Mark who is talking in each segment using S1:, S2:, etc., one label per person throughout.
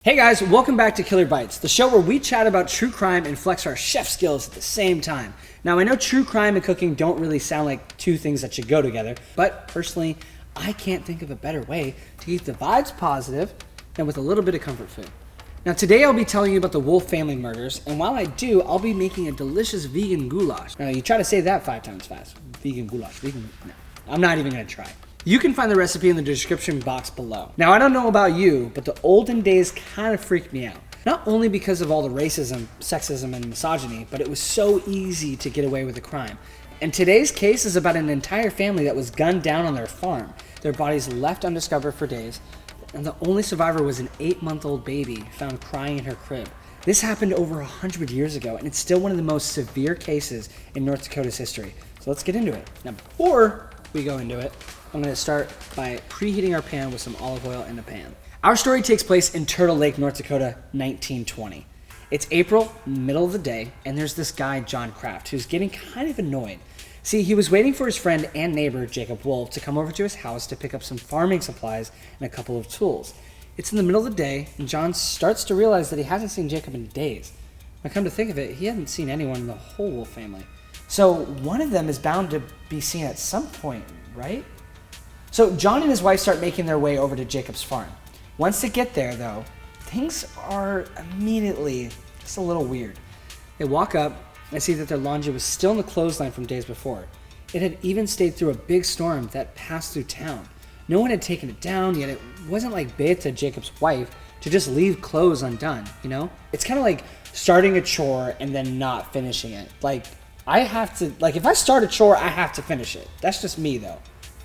S1: Hey guys, welcome back to Killer Bites, the show where we chat about true crime and flex our chef skills at the same time. Now, I know true crime and cooking don't really sound like two things that should go together, but personally, I can't think of a better way to keep the vibes positive than with a little bit of comfort food. Now, today I'll be telling you about the Wolf family murders, and while I do, I'll be making a delicious vegan goulash. Now, you try to say that 5 times fast. Vegan goulash, no, I'm not even gonna try. You can find the recipe in the description box below. Now, I don't know about you, but the olden days kind of freaked me out. Not only because of all the racism, sexism, and misogyny, but it was so easy to get away with a crime. And today's case is about an entire family that was gunned down on their farm. Their bodies left undiscovered for days, and the only survivor was an 8-month-old baby found crying in her crib. This happened over 100 years ago, and it's still one of the most severe cases in North Dakota's history. So let's get into it. Now, before we go into it, I'm going to start by preheating our pan with some olive oil in the pan. Our story takes place in Turtle Lake, North Dakota, 1920. It's April, middle of the day, and there's this guy, John Kraft, who's getting kind of annoyed. See, he was waiting for his friend and neighbor, Jacob Wolf, to come over to his house to pick up some farming supplies and a couple of tools. It's in the middle of the day, and John starts to realize that he hasn't seen Jacob in days. Now, come to think of it, he hasn't seen anyone in the whole Wolf family. So one of them is bound to be seen at some point, right? So John and his wife start making their way over to Jacob's farm. Once they get there, though, things are immediately just a little weird. They walk up and see that their laundry was still in the clothesline from days before. It had even stayed through a big storm that passed through town. No one had taken it down, yet it wasn't like Beta, Jacob's wife, to just leave clothes undone, you know? It's kind of like starting a chore and then not finishing it. If I start a chore, I have to finish it. That's just me, though.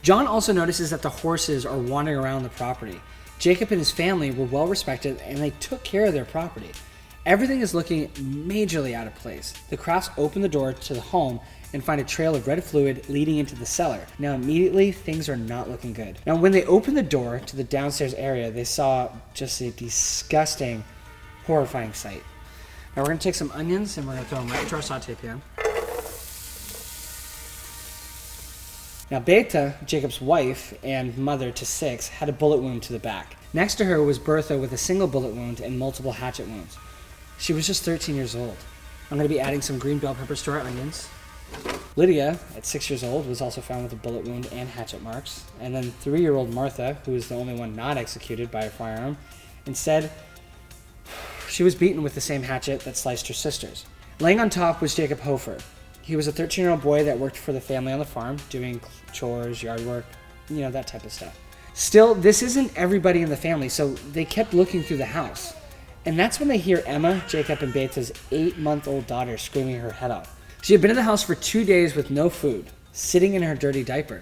S1: John also notices that the horses are wandering around the property. Jacob and his family were well respected and they took care of their property. Everything is looking majorly out of place. The Crafts open the door to the home and find a trail of red fluid leading into the cellar. Now immediately things are not looking good. Now when they opened the door to the downstairs area, they saw just a disgusting, horrifying sight. Now we're going to take some onions and we're going to throw them right into our saute pan. Now, Beta, Jacob's wife and mother to 6, had a bullet wound to the back. Next to her was Bertha with a single bullet wound and multiple hatchet wounds. She was just 13 years old. I'm going to be adding some green bell peppers to our onions. Lydia, at 6 years old, was also found with a bullet wound and hatchet marks. And then 3-year-old Martha, who is the only one not executed by a firearm, instead, she was beaten with the same hatchet that sliced her sisters. Laying on top was Jacob Hofer. He was a 13-year-old boy that worked for the family on the farm, doing chores, yard work, that type of stuff. Still, this isn't everybody in the family, so they kept looking through the house. And that's when they hear Emma, Jacob, and Beta's 8-month-old daughter screaming her head off. She had been in the house for 2 days with no food, sitting in her dirty diaper.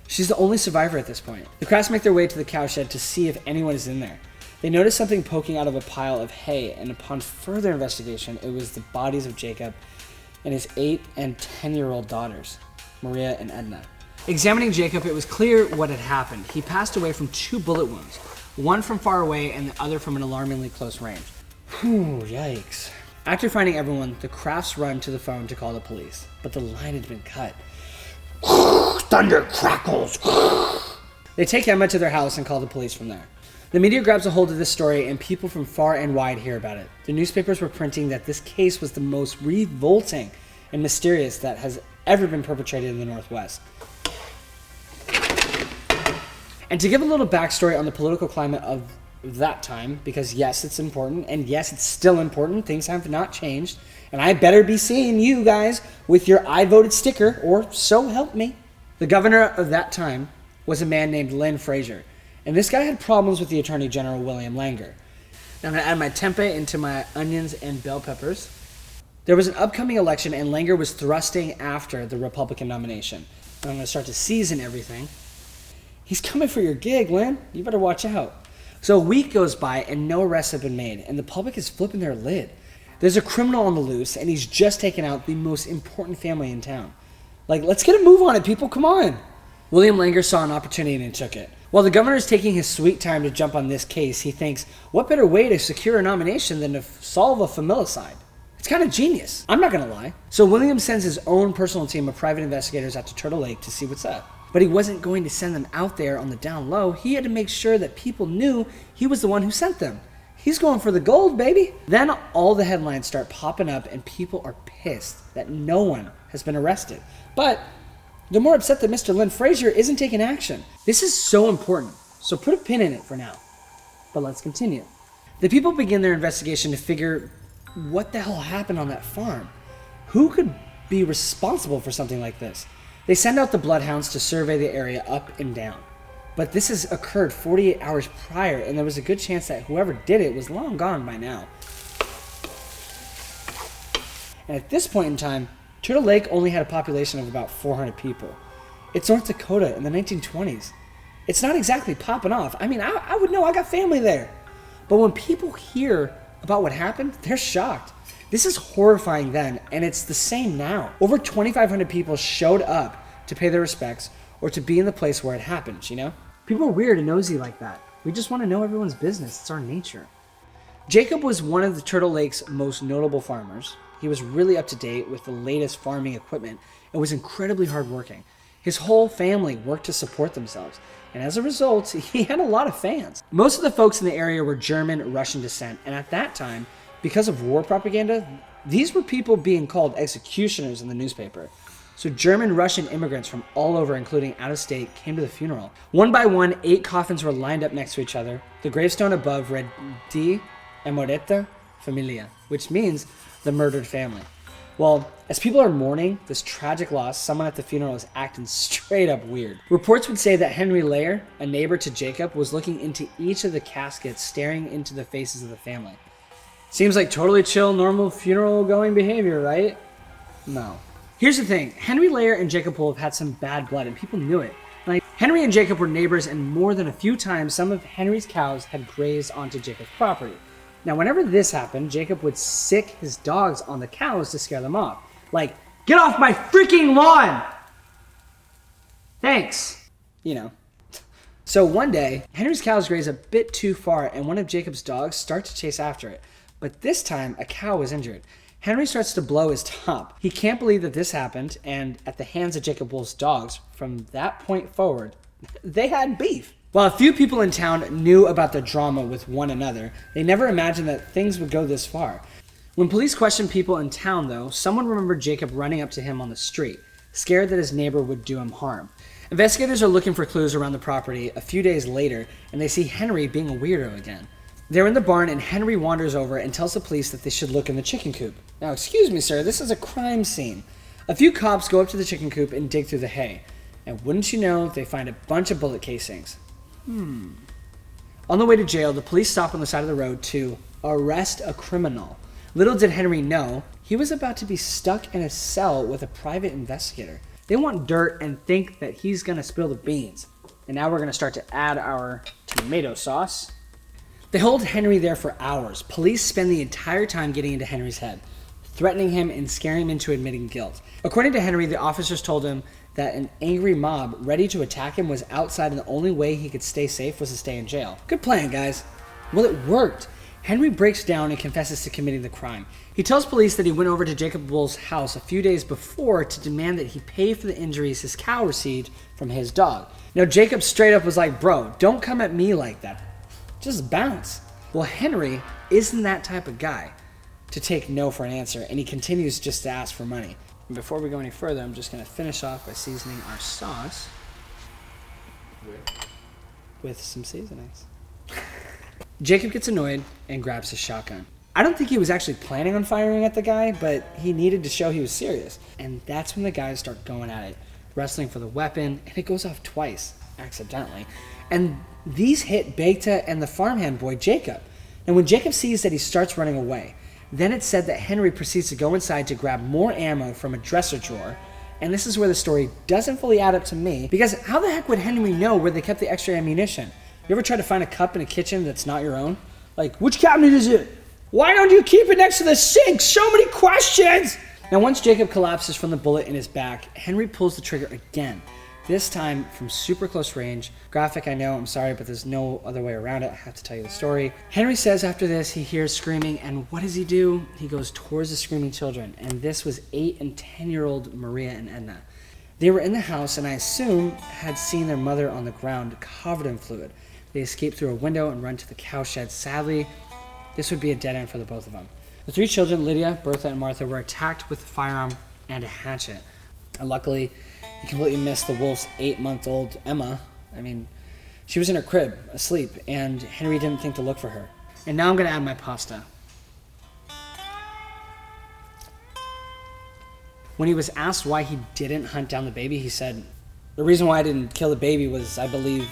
S1: She's the only survivor at this point. The Crafts make their way to the cowshed to see if anyone is in there. They notice something poking out of a pile of hay, and upon further investigation, it was the bodies of Jacob and his 8 and 10-year-old daughters, Maria and Edna. Examining Jacob, it was clear what had happened. He passed away from 2 bullet wounds, one from far away and the other from an alarmingly close range. Whew, yikes. After finding everyone, the Crafts run to the phone to call the police, but the line had been cut. Thunder crackles. They take Emma to their house and call the police from there. The media grabs a hold of this story and people from far and wide hear about it. The newspapers were printing that this case was the most revolting and mysterious that has ever been perpetrated in the Northwest. And to give a little backstory on the political climate of that time, because yes, it's important, and yes, it's still important, things have not changed, and I better be seeing you guys with your I voted sticker, or so help me. The governor of that time was a man named Lynn Frazier. And this guy had problems with the Attorney General, William Langer. Now I'm going to add my tempeh into my onions and bell peppers. There was an upcoming election, and Langer was thrusting after the Republican nomination. And I'm going to start to season everything. He's coming for your gig, Lynn. You better watch out. So a week goes by, and no arrests have been made, and the public is flipping their lid. There's a criminal on the loose, and he's just taken out the most important family in town. Let's get a move on it, people. Come on. William Langer saw an opportunity and took it. While the governor is taking his sweet time to jump on this case, he thinks, what better way to secure a nomination than to solve a familicide? It's kind of genius. I'm not going to lie. So William sends his own personal team of private investigators out to Turtle Lake to see what's up. But he wasn't going to send them out there on the down low. He had to make sure that people knew he was the one who sent them. He's going for the gold, baby. Then all the headlines start popping up and people are pissed that no one has been arrested. But they're more upset that Mr. Lynn Frazier isn't taking action. This is so important, so put a pin in it for now. But let's continue. The people begin their investigation to figure what the hell happened on that farm. Who could be responsible for something like this? They send out the bloodhounds to survey the area up and down. But this has occurred 48 hours prior, and there was a good chance that whoever did it was long gone by now. And at this point in time, Turtle Lake only had a population of about 400 people. It's North Dakota in the 1920s. It's not exactly popping off. I mean, I would know, I got family there. But when people hear about what happened, they're shocked. This is horrifying then, and it's the same now. Over 2,500 people showed up to pay their respects or to be in the place where it happened, you know? People are weird and nosy like that. We just want to know everyone's business. It's our nature. Jacob was one of the Turtle Lake's most notable farmers. He was really up to date with the latest farming equipment and was incredibly hardworking. His whole family worked to support themselves, and as a result, he had a lot of fans. Most of the folks in the area were German Russian descent, and at that time, because of war propaganda, these were people being called executioners in the newspaper. So German Russian immigrants from all over, including out of state, came to the funeral. One by one, 8 coffins were lined up next to each other. The gravestone above read Die Ermordete Familie, which means the murdered family. Well, as people are mourning this tragic loss, someone at the funeral is acting straight up weird. Reports would say that Henry Lair, a neighbor to Jacob, was looking into each of the caskets, staring into the faces of the family. Seems like totally chill, normal funeral-going behavior, right? No. Here's the thing. Henry Lair and Jacob Wolf had some bad blood, and people knew it. Like, Henry and Jacob were neighbors, and more than a few times, some of Henry's cows had grazed onto Jacob's property. Now, whenever this happened, Jacob would sick his dogs on the cows to scare them off. Like, get off my freaking lawn! Thanks. You know. So one day, Henry's cows graze a bit too far, and one of Jacob's dogs starts to chase after it. But this time, a cow was injured. Henry starts to blow his top. He can't believe that this happened, and at the hands of Jacob Wolf's dogs, from that point forward, they had beef. While a few people in town knew about the drama with one another, they never imagined that things would go this far. When police questioned people in town, though, someone remembered Jacob running up to him on the street, scared that his neighbor would do him harm. Investigators are looking for clues around the property a few days later, and they see Henry being a weirdo again. They're in the barn, and Henry wanders over and tells the police that they should look in the chicken coop. Now, excuse me, sir, this is a crime scene. A few cops go up to the chicken coop and dig through the hay. And wouldn't you know, they find a bunch of bullet casings. On the way to jail, the police stop on the side of the road to arrest a criminal. Little did Henry know, he was about to be stuck in a cell with a private investigator. They want dirt and think that he's going to spill the beans. And now we're going to start to add our tomato sauce. They hold Henry there for hours. Police spend the entire time getting into Henry's head, threatening him and scaring him into admitting guilt. According to Henry, the officers told him that an angry mob ready to attack him was outside and the only way he could stay safe was to stay in jail. Good plan, guys. Well, it worked. Henry breaks down and confesses to committing the crime. He tells police that he went over to Jacob Wolf's house a few days before to demand that he pay for the injuries his cow received from his dog. Now, Jacob straight up was like, bro, don't come at me like that. Just bounce. Well, Henry isn't that type of guy to take no for an answer, and he continues just to ask for money. And before we go any further, I'm just going to finish off by seasoning our sauce with some seasonings. Jacob gets annoyed and grabs his shotgun. I don't think he was actually planning on firing at the guy, but he needed to show he was serious. And that's when the guys start going at it, wrestling for the weapon, and it goes off twice, accidentally. And these hit Beta and the farmhand boy, Jacob. And when Jacob sees that, he starts running away. Then it's said that Henry proceeds to go inside to grab more ammo from a dresser drawer. And this is where the story doesn't fully add up to me, because how the heck would Henry know where they kept the extra ammunition? You ever try to find a cup in a kitchen that's not your own? Like, which cabinet is it? Why don't you keep it next to the sink? So many questions! Now, once Jacob collapses from the bullet in his back, Henry pulls the trigger again. This time from super close range. Graphic, I know, I'm sorry, but there's no other way around it. I have to tell you the story. Henry says after this, he hears screaming, and what does he do? He goes towards the screaming children, and this was 8 and 10-year-old Maria and Edna. They were in the house, and I assume had seen their mother on the ground covered in fluid. They escape through a window and run to the cow shed. Sadly, this would be a dead end for the both of them. The 3 children, Lydia, Bertha, and Martha, were attacked with a firearm and a hatchet. And luckily, he completely missed the Wolf's 8-month-old Emma. I mean, she was in her crib, asleep, and Henry didn't think to look for her. And now I'm going to add my pasta. When he was asked why he didn't hunt down the baby, he said, "The reason why I didn't kill the baby was, I believe,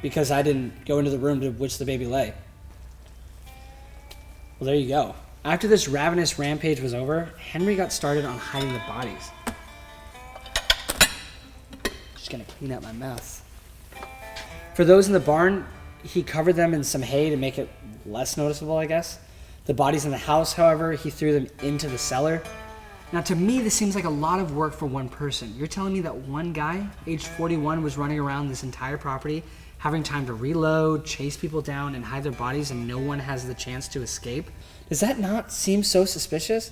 S1: because I didn't go into the room to which the baby lay." Well, there you go. After this ravenous rampage was over, Henry got started on hiding the bodies. Just gonna clean up my mess. For those in the barn, he covered them in some hay to make it less noticeable, I guess. The bodies in the house, however, he threw them into the cellar. Now, to me, this seems like a lot of work for one person. You're telling me that one guy, aged 41, was running around this entire property, having time to reload, chase people down, and hide their bodies, and no one has the chance to escape? Does that not seem so suspicious?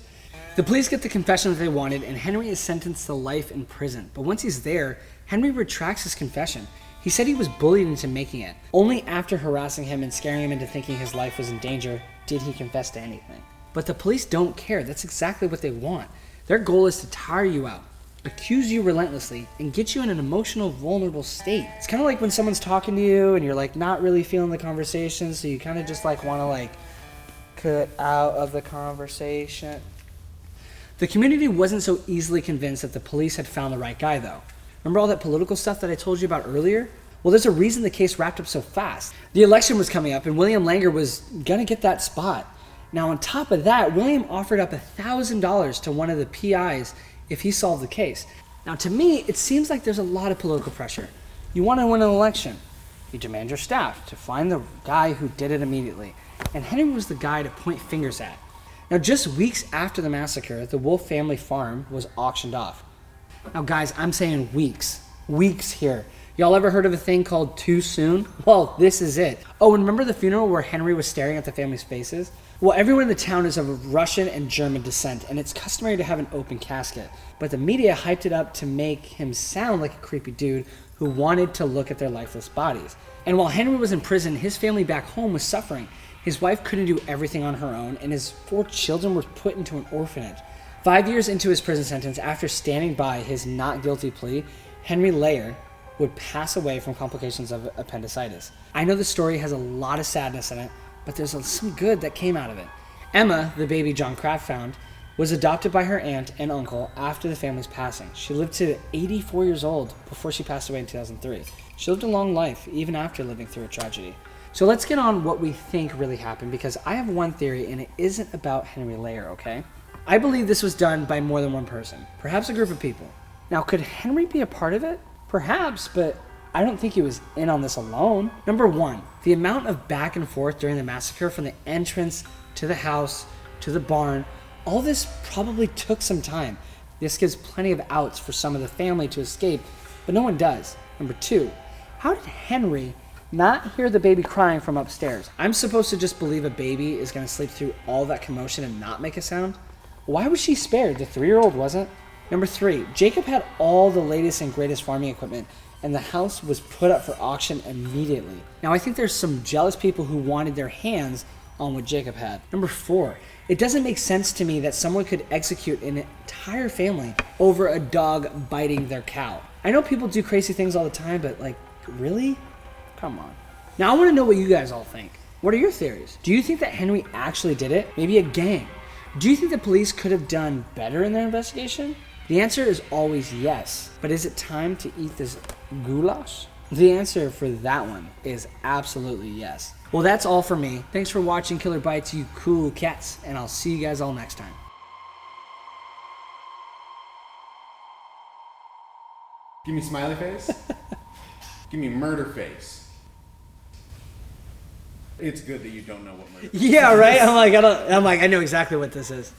S1: The police get the confession that they wanted, and Henry is sentenced to life in prison. But once he's there, Henry retracts his confession. He said he was bullied into making it. Only after harassing him and scaring him into thinking his life was in danger did he confess to anything. But the police don't care. That's exactly what they want. Their goal is to tire you out, accuse you relentlessly, and get you in an emotional, vulnerable state. It's kind of like when someone's talking to you and you're like not really feeling the conversation, so you kind of just like want to like cut out of the conversation. The community wasn't so easily convinced that the police had found the right guy, though. Remember all that political stuff that I told you about earlier? Well, there's a reason the case wrapped up so fast. The election was coming up and William Langer was gonna get that spot. Now, on top of that, William offered up $1,000 to one of the PIs if he solved the case. Now, to me, it seems like there's a lot of political pressure. You want to win an election. You demand your staff to find the guy who did it immediately. And Henry was the guy to point fingers at. Now, just weeks after the massacre, the Wolf family farm was auctioned off. Now, guys, I'm saying weeks. Weeks here. Y'all ever heard of a thing called too soon? Well, this is it. Oh, and remember the funeral where Henry was staring at the family's faces? Well, everyone in the town is of Russian and German descent, and it's customary to have an open casket. But the media hyped it up to make him sound like a creepy dude who wanted to look at their lifeless bodies. And while Henry was in prison, his family back home was suffering. His wife couldn't do everything on her own, and his 4 children were put into an orphanage. 5 years into his prison sentence, after standing by his not guilty plea, Henry Lair would pass away from complications of appendicitis. I know the story has a lot of sadness in it, but there's some good that came out of it. Emma, the baby John Kraft found, was adopted by her aunt and uncle after the family's passing. She lived to 84 years old before she passed away in 2003. She lived a long life, even after living through a tragedy. So let's get on what we think really happened, because I have one theory, and it isn't about Henry Lair, okay? I believe this was done by more than one person, perhaps a group of people. Now, could Henry be a part of it? Perhaps, but I don't think he was in on this alone. Number 1, the amount of back and forth during the massacre, from the entrance to the house to the barn, all this probably took some time. This gives plenty of outs for some of the family to escape, but no one does. Number 2, how did Henry not hear the baby crying from upstairs? I'm supposed to just believe a baby is going to sleep through all that commotion and not make a sound? Why was she spared? The 3-year-old wasn't? Number 3, Jacob had all the latest and greatest farming equipment, and the house was put up for auction immediately. Now, I think there's some jealous people who wanted their hands on what Jacob had. Number 4, it doesn't make sense to me that someone could execute an entire family over a dog biting their cow. I know people do crazy things all the time, but like, really? Come on. Now, I want to know what you guys all think. What are your theories? Do you think that Henry actually did it? Maybe a gang? Do you think the police could have done better in their investigation? The answer is always yes, but is it time to eat this goulash? The answer for that one is absolutely yes. Well, that's all for me. Thanks for watching Killer Bites, you cool cats, and I'll see you guys all next time.
S2: Give me smiley face. Give me murder face. It's good that you don't know what murder face is.
S1: Yeah, right? I'm like, I know exactly what this is.